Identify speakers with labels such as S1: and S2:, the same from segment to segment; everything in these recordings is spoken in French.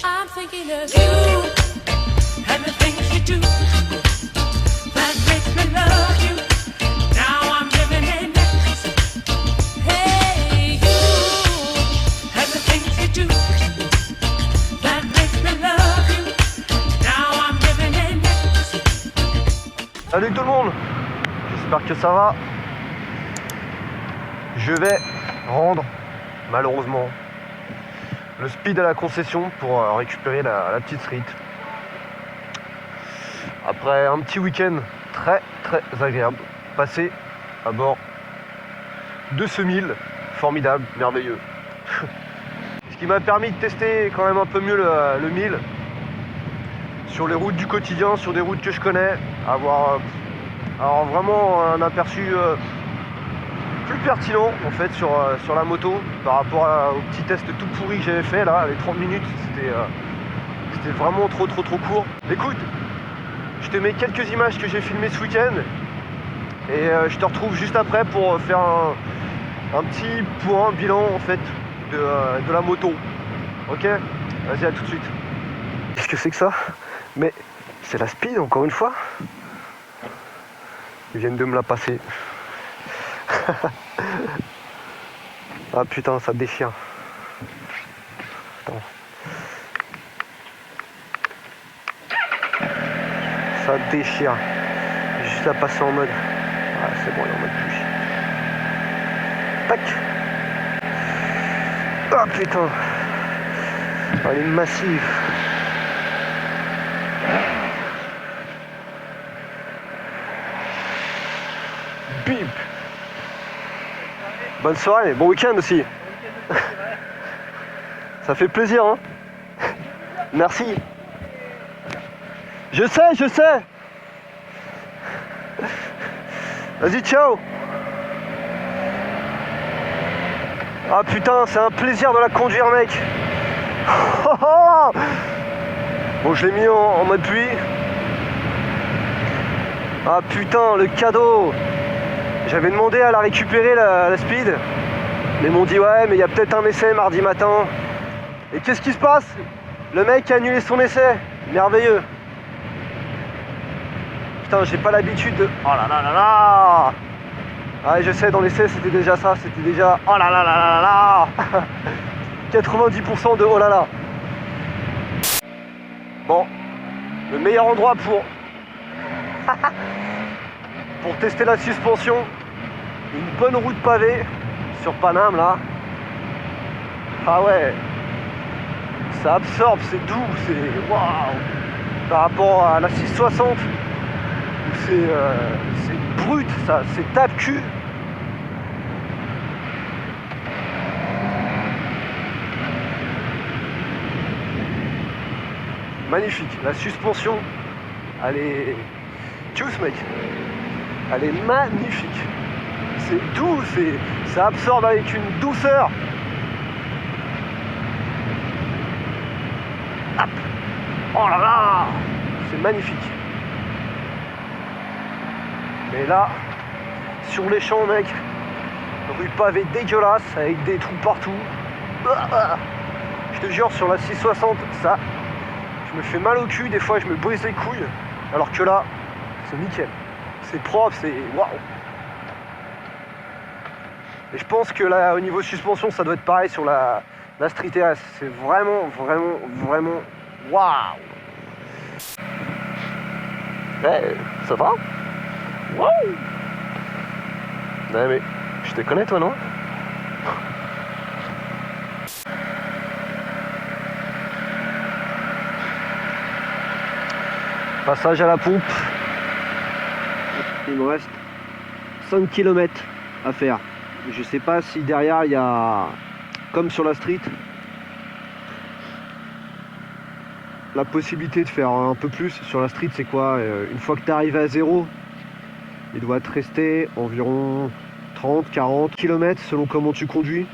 S1: I'm thinking of you and the things you do that makes me love you. Now I'm living in it. Hey, you and the things you do that makes me love you. Now I'm living in it.
S2: Salut tout le monde, j'espère que ça va. Je vais rendre, malheureusement, le speed à la concession pour récupérer la petite street. Après un petit week-end très agréable, passé à bord de ce 1000, formidable, merveilleux. Ce qui m'a permis de tester quand même un peu mieux le 1000 sur les routes du quotidien, sur des routes que je connais, avoir vraiment un aperçu plus pertinent en fait sur la moto par rapport au petit test tout pourri que j'avais fait là, les 30 minutes, c'était vraiment trop court. Écoute, je te mets quelques images que j'ai filmées ce week-end et je te retrouve juste après pour faire un petit point, bilan en fait de la moto. Ok, vas-y, à tout de suite. Qu'est-ce que c'est que ça? Mais c'est la speed encore une fois. Ils viennent de me la passer. Ah putain, ça déchire. Attends. Ça déchire. Juste la passer en mode. Ah c'est bon, elle est en mode push. Tac. Ah putain. Elle est massive. Bip. Bonne soirée, bon week-end aussi. Ça fait plaisir, hein. Merci. Je sais. Vas-y, ciao. Ah putain, c'est un plaisir de la conduire, mec. Bon, je l'ai mis en mode pluie. Ah putain, le cadeau. J'avais demandé à la récupérer la speed, mais ils m'ont dit ouais mais il y a peut-être un essai mardi matin. Et qu'est-ce qui se passe? Le mec a annulé son essai. Merveilleux. Putain, j'ai pas l'habitude de... Oh là là là là. Ah je sais, dans l'essai c'était déjà ça, c'était déjà... Oh là là là là là. 90% de oh là là. Bon, le meilleur endroit pour tester la suspension, une bonne route pavée sur Paname là. Ah ouais, ça absorbe, c'est doux, c'est waouh. Par rapport à la 660 où c'est brut, ça, c'est tape-cul. Magnifique, la suspension, elle est tchuss mec. Elle est magnifique. C'est doux, ça absorbe avec une douceur. Hop. Oh là là, c'est magnifique. Mais là, sur les champs, mec, rue pavée dégueulasse avec des trous partout. Je te jure, sur la 660, ça, je me fais mal au cul. Des fois, je me brise les couilles. Alors que là, c'est nickel. C'est propre, c'est waouh. Et je pense que là, au niveau suspension, ça doit être pareil sur la Street RS. C'est vraiment waouh. Ouais, ça va? Waouh. Ouais, mais je te connais, toi, non? Passage à la pompe. Il me reste 5 km à faire. Je sais pas si derrière il y a, comme sur la street, la possibilité de faire un peu plus. Sur la street, c'est quoi? Une fois que tu arrives à zéro, il doit te rester environ 30-40 km selon comment tu conduis.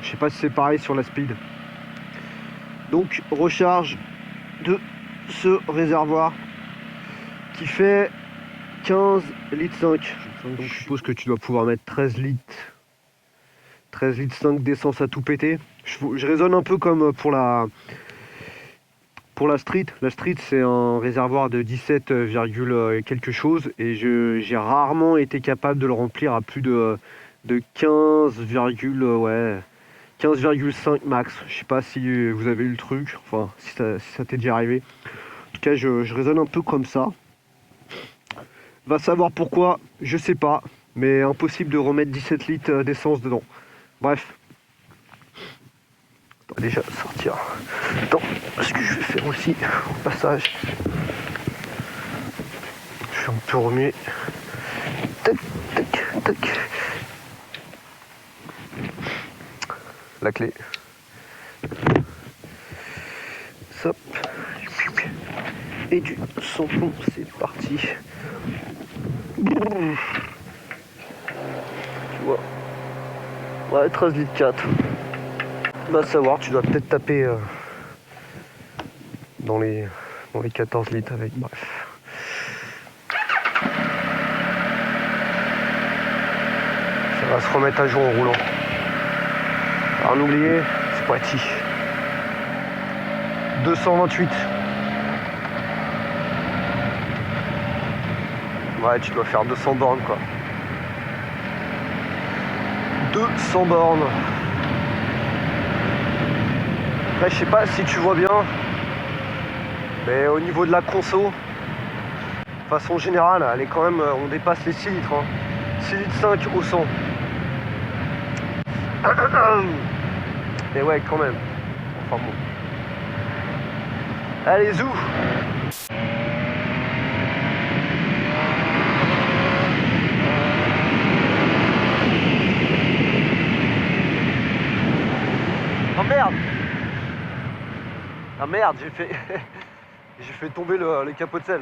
S2: Je sais pas si c'est pareil sur la speed. Donc recharge de ce réservoir qui fait 15 litres 5. Donc je suppose que tu dois pouvoir mettre 13 litres 5 d'essence à tout péter. Je raisonne un peu comme pour la pour la street c'est un réservoir de 17, quelque chose et j'ai rarement été capable de le remplir à plus de 15,5 max. Je sais pas si vous avez eu le truc, enfin si ça t'est déjà arrivé. En tout cas, je raisonne un peu comme ça. Va savoir pourquoi, je sais pas, mais impossible de remettre 17 litres d'essence dedans. Bref. On va déjà sortir. Attends, ce que je vais faire aussi au passage. Je vais un peu remuer. Tac, tac, tac. La clé. Hop. Et du samplon, c'est parti. Tu vois. Ouais, 13 litres 4. Va savoir, tu dois peut-être taper dans les 14 litres avec, bref. Ça va se remettre à jour en roulant. Alors n'oubliez, c'est parti. 228. Ouais, tu dois faire 200 bornes quoi. 200 bornes. Après, je sais pas si tu vois bien, mais au niveau de la conso, de façon générale, elle est quand même, on dépasse les 6 litres. Hein. 6 litres 5 au 100. Mais ouais, quand même. Enfin bon. Allez, zou! Oh merde! Ah merde, j'ai fait tomber le capot de sel.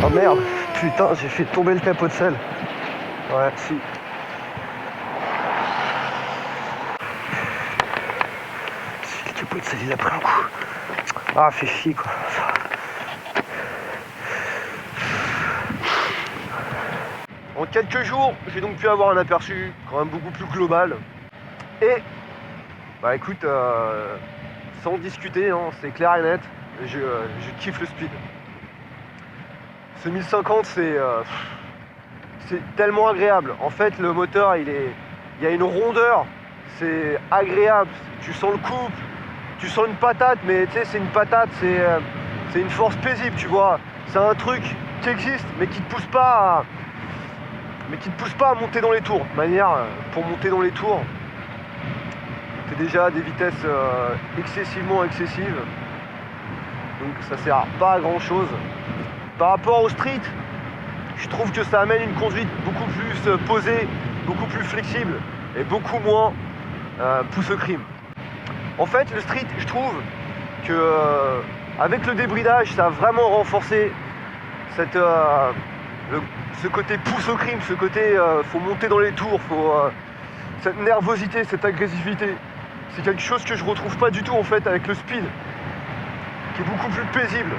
S2: Oh merde, putain, j'ai fait tomber le capot de sel. Ouais, si. Si, le capot de sel, il a pris un coup. Ah, fait chier, quoi. En quelques jours, j'ai donc pu avoir un aperçu quand même beaucoup plus global. Et, bah écoute, sans discuter, hein, c'est clair et net, je kiffe le speed. Ce 1050, c'est tellement agréable. En fait, le moteur, il y a une rondeur, c'est agréable. Tu sens le couple, tu sens une patate, mais tu sais, c'est une patate, c'est une force paisible, tu vois. C'est un truc qui existe, mais qui te pousse pas à monter dans les tours. De manière, pour monter dans les tours, t'es déjà à des vitesses excessivement excessives. Donc ça sert pas à grand chose. Par rapport au street, je trouve que ça amène une conduite beaucoup plus posée, beaucoup plus flexible et beaucoup moins pousse au crime. En fait, le street, je trouve que avec le débridage, ça a vraiment renforcé ce côté pousse au crime, ce côté faut monter dans les tours, cette nervosité, cette agressivité. C'est quelque chose que je retrouve pas du tout en fait avec le speed, qui est beaucoup plus paisible.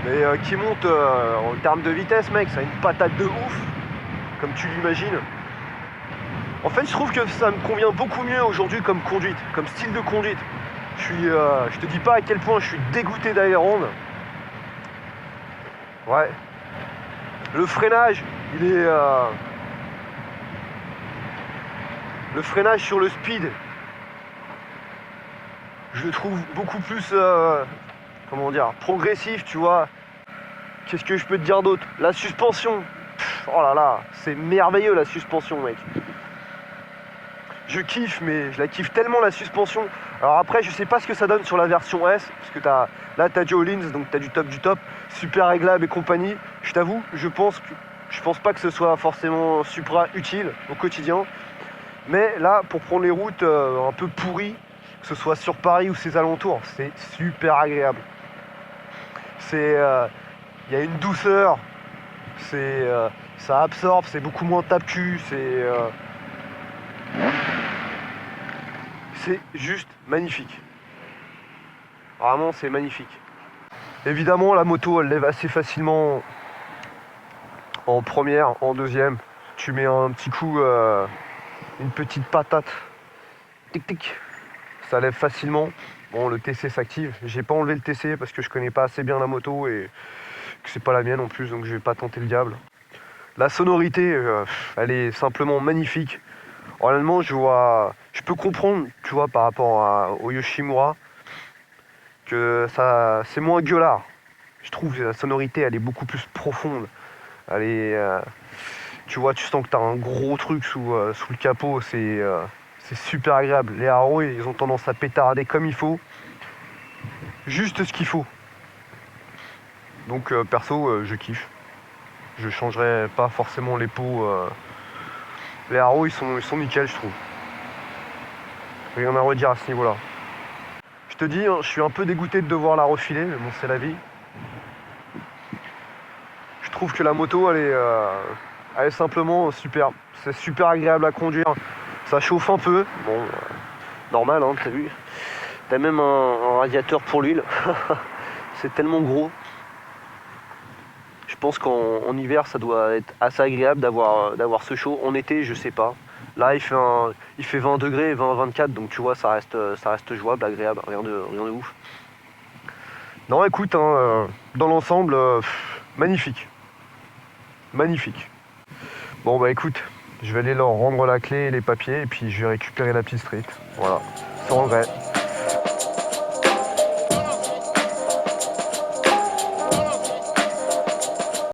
S2: Mais qui monte en termes de vitesse, mec, ça a une patate de ouf, comme tu l'imagines. En fait, je trouve que ça me convient beaucoup mieux aujourd'hui comme conduite, comme style de conduite. Je te dis pas à quel point je suis dégoûté d'Aileron. Ouais. Le freinage, il est... Le freinage sur le speed, je le trouve beaucoup plus... comment dire, progressif, tu vois. Qu'est-ce que je peux te dire d'autre? La suspension, oh là là, c'est merveilleux la suspension, mec. Je kiffe, mais je la kiffe tellement la suspension. Alors après, je sais pas ce que ça donne sur la version S, parce que t'as du Öhlins, donc t'as du top, super réglable et compagnie. Je t'avoue, je pense pas que ce soit forcément supra utile au quotidien. Mais là, pour prendre les routes un peu pourries, que ce soit sur Paris ou ses alentours, c'est super agréable. Il y a une douceur. Ça absorbe, c'est beaucoup moins tape-cul, c'est juste magnifique. Vraiment, c'est magnifique. Évidemment, la moto, elle lève assez facilement en première, en deuxième. Tu mets un petit coup, une petite patate. Tic tic. Ça lève facilement. Bon, le TC s'active. J'ai pas enlevé le TC parce que je connais pas assez bien la moto et que c'est pas la mienne en plus, donc je vais pas tenter le diable. La sonorité, elle est simplement magnifique. Honnêtement, je peux comprendre, tu vois, par rapport au Yoshimura, que ça, c'est moins gueulard. Je trouve que la sonorité, elle est beaucoup plus profonde. Elle est, tu vois, tu sens que t'as un gros truc sous le capot. C'est super agréable. Les Haro, ils ont tendance à pétarder comme il faut. Juste ce qu'il faut. Donc perso, je kiffe. Je changerai pas forcément les pots. Les Haro, ils sont nickel, je trouve. Rien à redire à ce niveau-là. Je te dis, hein, je suis un peu dégoûté de devoir la refiler, mais bon, c'est la vie. Je trouve que la moto, elle est simplement superbe. C'est super agréable à conduire. Ça chauffe un peu. Bon, normal, hein, t'as vu. T'as même un radiateur pour l'huile. C'est tellement gros. Je pense qu'en hiver, ça doit être assez agréable d'avoir ce chaud. En été, je sais pas. Là, il fait 20 degrés, 20, 24, donc tu vois, ça reste jouable, agréable, rien de ouf. Non, écoute, hein, dans l'ensemble, magnifique. Magnifique. Bon, bah écoute, je vais aller leur rendre la clé et les papiers, et puis je vais récupérer la petite street. Voilà, sans regret.